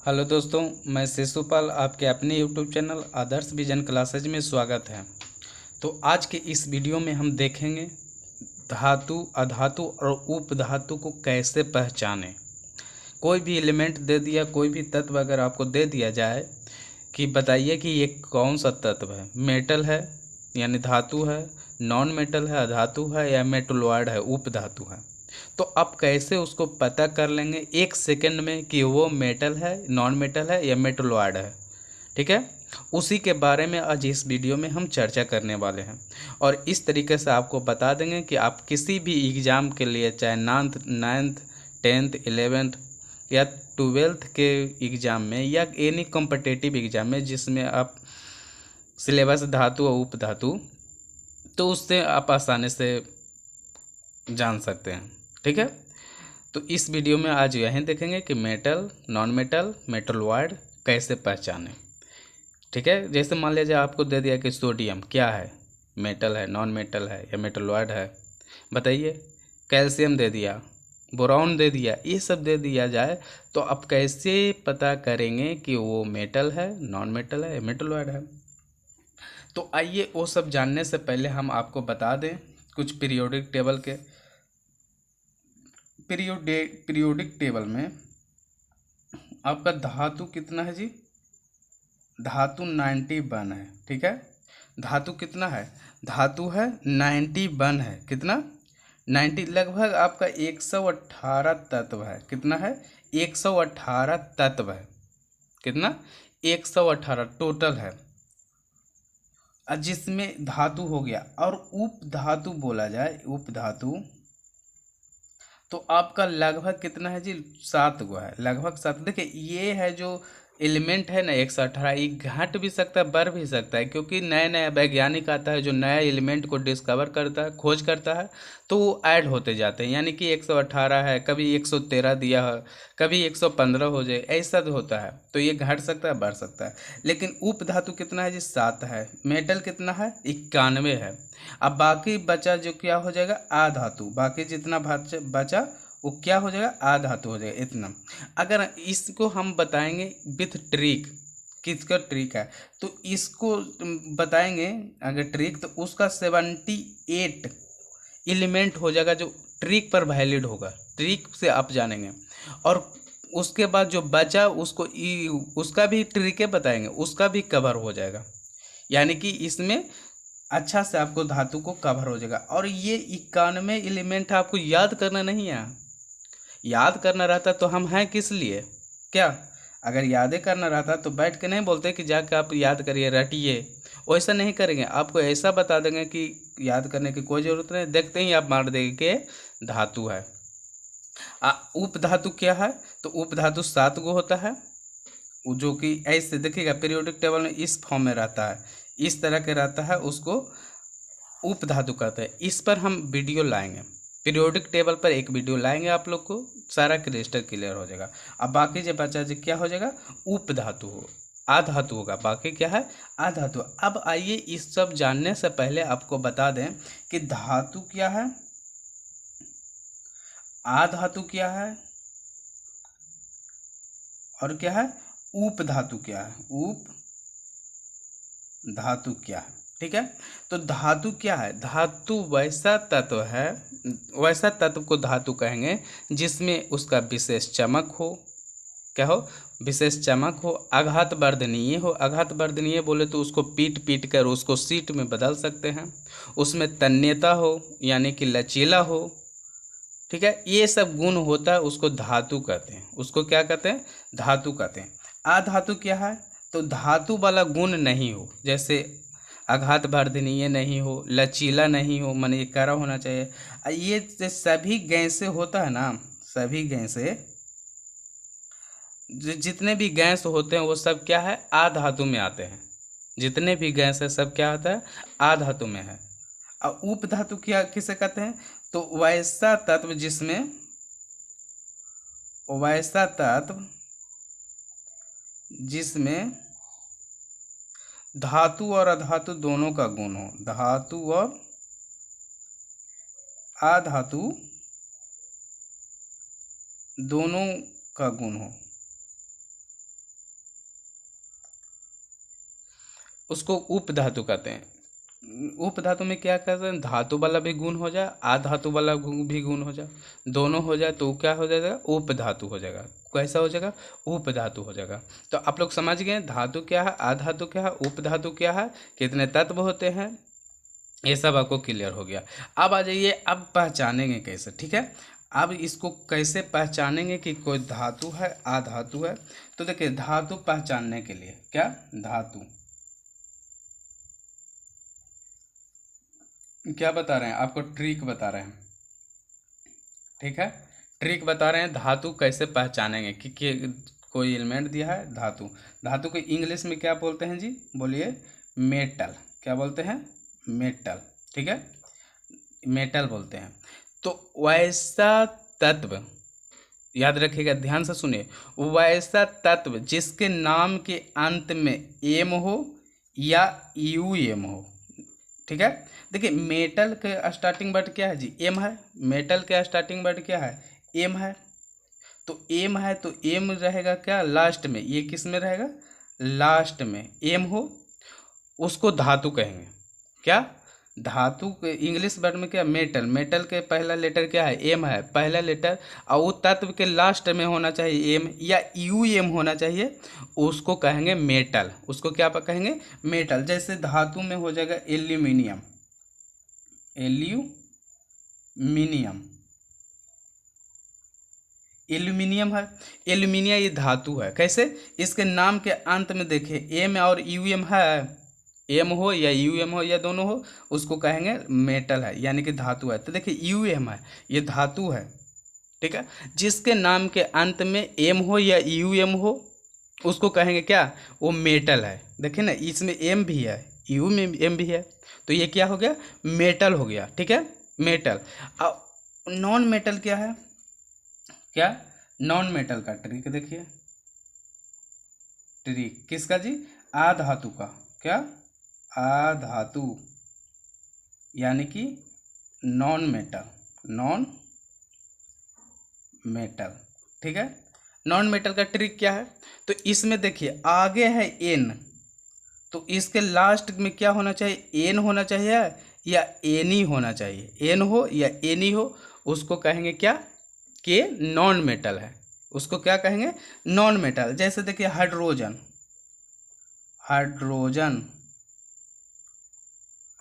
Hello दोस्तों, मैं शिशुपाल आपके अपने यूट्यूब चैनल आदर्श विजन क्लासेज में स्वागत है। तो आज के इस वीडियो में हम देखेंगे धातु, अधातु और उपधातु को कैसे पहचानें। कोई भी एलिमेंट दे दिया, कोई भी तत्व अगर आपको दे दिया जाए कि बताइए कि ये कौन सा तत्व है, मेटल है यानी धातु है, नॉन मेटल है अधातु है, या मेटलॉयड है उपधातु है, तो आप कैसे उसको पता कर लेंगे एक सेकंड में कि वो मेटल है, नॉन मेटल है या मेटलॉयड है। ठीक है, उसी के बारे में आज इस वीडियो में हम चर्चा करने वाले हैं और इस तरीके से आपको बता देंगे कि आप किसी भी एग्ज़ाम के लिए, चाहे नाइन्थ 10th 11th या 12th के एग्ज़ाम में या एनी कॉम्पिटिटिव एग्ज़ाम में जिसमें आप सिलेबस धातु और उपधातु, तो उससे आप आसानी से जान सकते हैं। ठीक है, तो इस वीडियो में आज यही देखेंगे कि मेटल, नॉन मेटल, मेटलॉयड कैसे पहचानें। ठीक है, जैसे मान लीजिए आपको दे दिया कि सोडियम क्या है, मेटल है, नॉन मेटल है या मेटलॉयड है, बताइए। कैल्शियम दे दिया, बोरॉन दे दिया, ये सब दे दिया जाए तो आप कैसे पता करेंगे कि वो मेटल है, नॉन मेटल है या मेटलॉयड है। तो आइए वो सब जानने से पहले हम आपको बता दें कुछ पीरियोडिक टेबल के। पीरियोडिक टेबल में आपका धातु कितना है जी? धातु 91 है। ठीक है, धातु कितना है? धातु है 91 है। कितना? 90, लगभग आपका 118 तत्व है। कितना है? 118 तत्व है। कितना? 118 टोटल है। जिसमें धातु हो गया और उप धातु बोला जाए, उप धातु तो आपका लगभग कितना है जी? 7 गो है, लगभग 7। देखिए ये है जो एलिमेंट है ना 118, ये घट भी सकता है, बढ़ भी सकता है, क्योंकि नया नया वैज्ञानिक आता है जो नया एलिमेंट को डिस्कवर करता है, खोज करता है, तो वो ऐड होते जाते हैं। यानी कि 118 है, कभी 113 दिया है, कभी 115 हो जाए, ऐसा तो होता है। तो ये घट सकता है, बढ़ सकता है। लेकिन उप धातु कितना है जी? 7 है। मेटल कितना है? 91 है। अब बाकी बचा जो क्या हो जाएगा? आधातु। बाकी जितना बचा वो क्या हो जाएगा? आधातु हो जाएगा। इतना अगर इसको हम बताएंगे विथ ट्रिक, किसका ट्रिक है तो इसको बताएंगे अगर ट्रिक, तो उसका 78 एलिमेंट हो जाएगा जो ट्रिक पर वैलिड होगा। ट्रिक से आप जानेंगे और उसके बाद जो बचा उसको उसका भी ट्रिक बताएंगे, उसका भी कवर हो जाएगा। यानी कि इसमें अच्छा से आपको धातु को कवर हो जाएगा। और ये 91 एलिमेंट आपको याद करना नहीं है। याद करना रहता तो हम हैं किस लिए? क्या अगर यादें करना रहता तो बैठ के नहीं बोलते कि जाके आप याद करिए, रटिए। वैसा नहीं करेंगे, आपको ऐसा बता देंगे कि याद करने की कोई ज़रूरत नहीं, देखते ही आप मार देंगे कि धातु है। उप धातु क्या है? तो उप धातु 7 गो होता है, वो जो कि ऐसे देखिएगा पीरियोडिक टेबल में इस फॉर्म में रहता है, इस तरह के रहता है, उसको उप धातु कहते हैं। इस पर हम वीडियो लाएंगे, पीरियोडिक टेबल पर एक वीडियो लाएंगे, आप लोग को सारा क्लिस्टर क्लियर हो जाएगा। अब बाकी जो बचा जो क्या हो जाएगा? उप धातु हो, आधातु होगा। बाकी क्या है? आधातु। अब आइए इस सब जानने से पहले आपको बता दें कि धातु क्या है, आधातु क्या है और क्या है उप धातु क्या है, उप धातु क्या है। ठीक है, तो धातु क्या है? धातु वैसा तत्व है, वैसा तत्व को धातु कहेंगे जिसमें उसका विशेष चमक हो। क्या हो? विशेष चमक हो, आघात वर्धनीय हो। आघात वर्धनीय बोले तो उसको पीट पीट कर उसको सीट में बदल सकते हैं। उसमें तन्यता हो यानी कि लचीला हो। ठीक है, ये सब गुण होता है, उसको धातु कहते हैं। उसको क्या कहते हैं? धातु कहते हैं। अधातु क्या है? तो धातु वाला गुण नहीं हो, जैसे आघात वर्धनीय नहीं हो, लचीला नहीं हो, माने ये कड़ा होना चाहिए। ये सभी गैसें होता है ना, सभी गैसें जितने भी गैस होते हैं वो सब क्या है? आधातु में आते हैं। जितने भी गैस है सब क्या होता है? आधातु में है। और उप धातु क्या किसे कहते हैं? तो वैसा तत्व जिसमें, वैसा तत्व जिसमें धातु और अधातु दोनों का गुण हो। धातु और अधातु दोनों का गुण हो। उसको उप धातु कहते हैं। उप धातु में क्या कहते हैं, धातु वाला भी गुण हो जाए, आधातु वाला भी गुण हो जाए, दोनों हो जाए तो क्या हो जाएगा, उप धातु हो जाएगा। कैसा हो जाएगा, उप धातु हो जाएगा। तो आप लोग समझ गए धातु क्या है, आधातु क्या है, उप धातु क्या है, कितने तत्व होते हैं, ये सब आपको क्लियर हो गया। अब आ जाइए, अब पहचानेंगे कैसे, ठीक है। अब इसको कैसे पहचानेंगे कि कोई धातु है आधातु है। तो देखिए धातु पहचानने के लिए क्या, धातु क्या बता रहे हैं आपको, ट्रिक बता रहे हैं, ठीक है। ट्रिक बता रहे हैं धातु कैसे पहचानेंगे कि कोई एलिमेंट दिया है धातु। धातु को इंग्लिश में क्या बोलते हैं जी, बोलिए मेटल। क्या बोलते हैं, मेटल, ठीक है, मेटल बोलते हैं। तो वैसा तत्व, याद रखिएगा, ध्यान से सुनिए, वैसा तत्व जिसके नाम के अंत में एम हो या यू एम हो, ठीक है। देखिए मेटल के स्टार्टिंग वर्ड क्या है जी, एम है। मेटल के स्टार्टिंग वर्ड क्या है, एम है। तो एम है तो एम रहेगा क्या, लास्ट में, ये किस में रहेगा, लास्ट में एम हो, उसको धातु कहेंगे। क्या, धातु के इंग्लिश वर्ड में क्या, मेटल। मेटल के पहला लेटर क्या है, एम है, पहला लेटर, और वो तत्व के लास्ट में होना चाहिए एम या यू एम होना चाहिए, उसको कहेंगे मेटल। उसको क्या कहेंगे, मेटल। जैसे धातु में हो जाएगा एल्यूमिनियम, एल्यूमिनियम, एल्यूमिनियम है। एल्यूमिनियम ये धातु है, कैसे, इसके नाम के अंत में देखिए एम और यू एम है, एम हो या यू एम हो या दोनों हो, उसको कहेंगे मेटल है, यानी कि धातु है। तो देखिए यू एम है, ये धातु है, ठीक है। जिसके नाम के अंत में एम हो या यू एम हो, उसको कहेंगे क्या, वो मेटल है। देखिए ना, इसमें एम भी है, यू में एम भी है, तो ये क्या हो गया, मेटल हो गया, ठीक है, मेटल। अब नॉन मेटल क्या है, क्या, नॉन मेटल का ट्रिक देखिए, ट्रिक किसका जी, आधातु का। क्या, आधातु, यानी कि नॉन मेटल, नॉन मेटल, ठीक है। नॉन मेटल का ट्रिक क्या है, तो इसमें देखिए आगे है एन, तो इसके लास्ट में क्या होना चाहिए, एन होना चाहिए या एनी होना चाहिए, एन हो या एनी हो, उसको कहेंगे क्या, के नॉन मेटल है, उसको क्या कहेंगे, नॉन मेटल। जैसे देखिए हाइड्रोजन, हाइड्रोजन,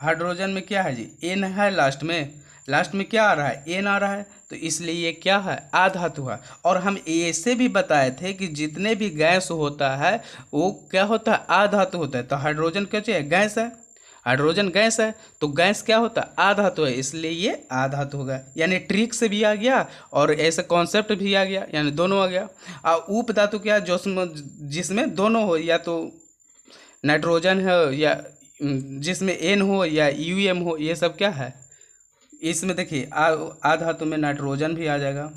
हाइड्रोजन में क्या है जी, एन है लास्ट में, लास्ट में क्या आ रहा है, एन आ रहा है, तो इसलिए ये क्या है, आधातु है। और हम ऐसे भी बताए थे कि जितने भी गैस होता है वो क्या होता है, आधातु होता है। तो हाइड्रोजन क्या चाहिए, गैस है, हाइड्रोजन गैस है, तो गैस क्या होता है, आधातु है, इसलिए ये आधातु होगा। यानी ट्रिक से भी आ गया और ऐसे कॉन्सेप्ट भी आ गया, यानी दोनों आ गया। और उप धातु क्या, जो जिसमें दोनों हो, या तो नाइट्रोजन है या जिसमें एन हो या यू एम हो, ये सब क्या है, इसमें देखिए आधातु में नाइट्रोजन भी आ जाएगा,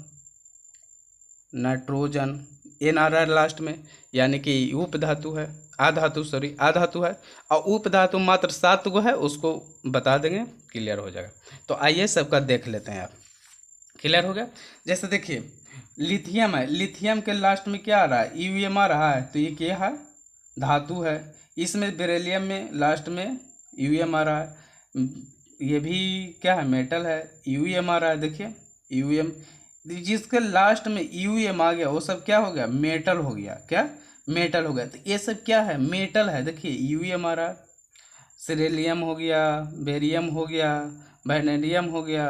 नाइट्रोजन, एन आ रहा है लास्ट में, यानी कि उप धातु है, आधातु, सॉरी आधातु है। और उप धातु मात्र 7 गो है, उसको बता देंगे, क्लियर हो जाएगा। तो आइए सबका देख लेते हैं आप, क्लियर हो गया। जैसे देखिए लिथियम है, लिथियम के लास्ट में क्या आ रहा है, यू एम आ रहा है, तो ये क्या है, धातु है। इसमें बेरिलियम में लास्ट में यू एम आ रहा है, ये भी क्या है, मेटल है, यू एम आ रहा है, देखिए यू एम, जिसके लास्ट में यू एम आ गया वो सब क्या हो गया, मेटल हो गया, क्या, मेटल हो गया। तो ये सब क्या है, मेटल है, देखिए यू एम आ रहा है, सिरेलियम हो गया, बेरियम हो गया, वैनेडियम हो गया,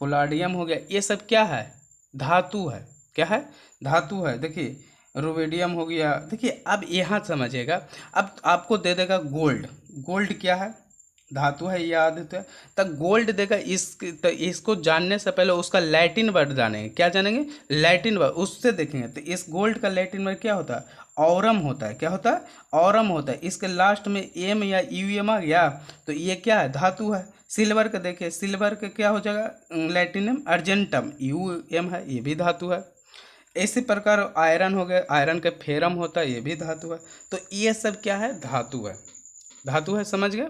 पोलाडियम हो गया, ये सब क्या है, धातु है, क्या है, धातु है। देखिए रोवेडियम हो गया। देखिए अब यहाँ समझिएगा, अब आपको दे देगा गोल्ड, गोल्ड क्या है, धातु है, याद है, तो गोल्ड देगा। तो इसको जानने से पहले उसका लैटिन वर्ड जानेंगे, क्या जानेंगे, लैटिन वर्ड, उससे देखेंगे। तो इस गोल्ड का लैटिन वर्ड क्या होता है, ऑरम होता है, क्या होता है, ऑरम होता है। इसके लास्ट में एम या यू एम आ गया, तो ये क्या है, धातु है। सिल्वर का देखिए, सिल्वर का क्या हो जाएगा, लैटिनम अर्जेंटम, यू एम है, ये भी धातु है। इसी प्रकार आयरन हो गया, आयरन का फेरम होता है, ये भी धातु है। तो ये सब क्या है, धातु है, धातु है, समझ गए।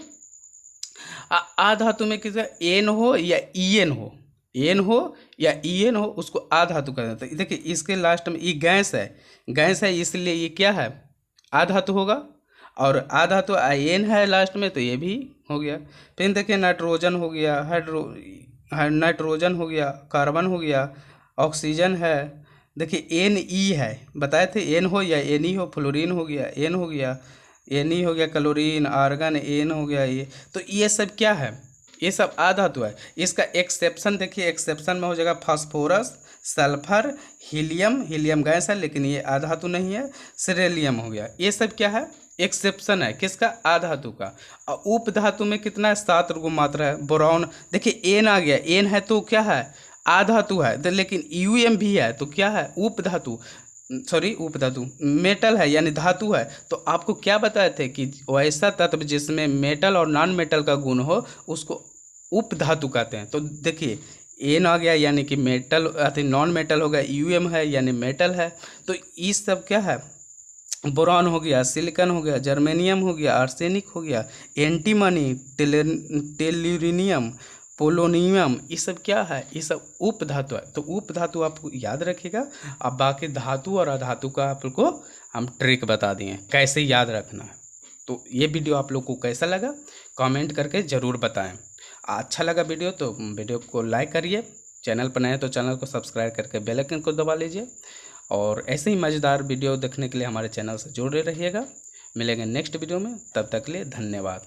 आधातु में किसी एन हो या ई एन हो, एन हो या ई एन हो, उसको आधातु कहते हैं। तो देखिए इसके लास्ट में ये गैस है, गैस है, इसलिए ये क्या है, आधातु होगा। और आधातु आयन है लास्ट में, तो ये भी हो गया। फिर देखिए नाइट्रोजन हो गया, नाइट्रोजन हो गया, कार्बन हो गया, ऑक्सीजन है। देखिए एन ई है, बताए थे एन हो या एन ई हो, फ्लोरीन हो गया, एन हो गया, एन ई हो गया, क्लोरीन, आर्गन, एन हो गया ये। तो ये सब क्या है, ये सब आधातु है। इसका एक्सेप्शन देखिए, एक्सेप्शन में हो जाएगा phosphorus, sulphur, helium, helium gas है लेकिन ये आधातु नहीं है, सिरेलियम हो गया। ये सब क्या है, एक्सेप्शन है किसका, आधातु का। और उपधातु में कितना है, 7 गो मात्रा है। बोरॉन देखिए एन आ गया, एन है तो क्या है, आधातु है, लेकिन यूएम भी है तो क्या है, उपधातु, सॉरी उपधातु, मेटल है यानी धातु है। तो आपको क्या बताए थे कि वैसा तत्व जिसमें मेटल और नॉन मेटल का गुण हो उसको उपधातु कहते हैं। तो देखिए एन आ गया यानी कि मेटल, अति नॉन मेटल हो गया, यूएम है यानी मेटल है। तो ये सब क्या है, बोरॉन हो गया, सिलिकॉन हो गया, जर्मेनियम हो गया, आर्सेनिक हो गया, एंटीमनी, टेल्यूरिनियम, पोलोनियम, ये सब क्या है, ये सब उपधातु है। तो उपधातु आपको याद रखिएगा। अब बाकी धातु और अधातु का आपको हम ट्रिक बता दिए कैसे याद रखना है। तो ये वीडियो आप लोग को कैसा लगा कमेंट करके ज़रूर बताएं। अच्छा लगा वीडियो तो वीडियो को लाइक करिए, चैनल पर नए हैं तो चैनल को सब्सक्राइब करके बेल आइकन को दबा लीजिए। और ऐसे ही मज़ेदार वीडियो देखने के लिए हमारे चैनल से जुड़े रहिएगा। मिलेंगे नेक्स्ट वीडियो में, तब तक के लिए धन्यवाद।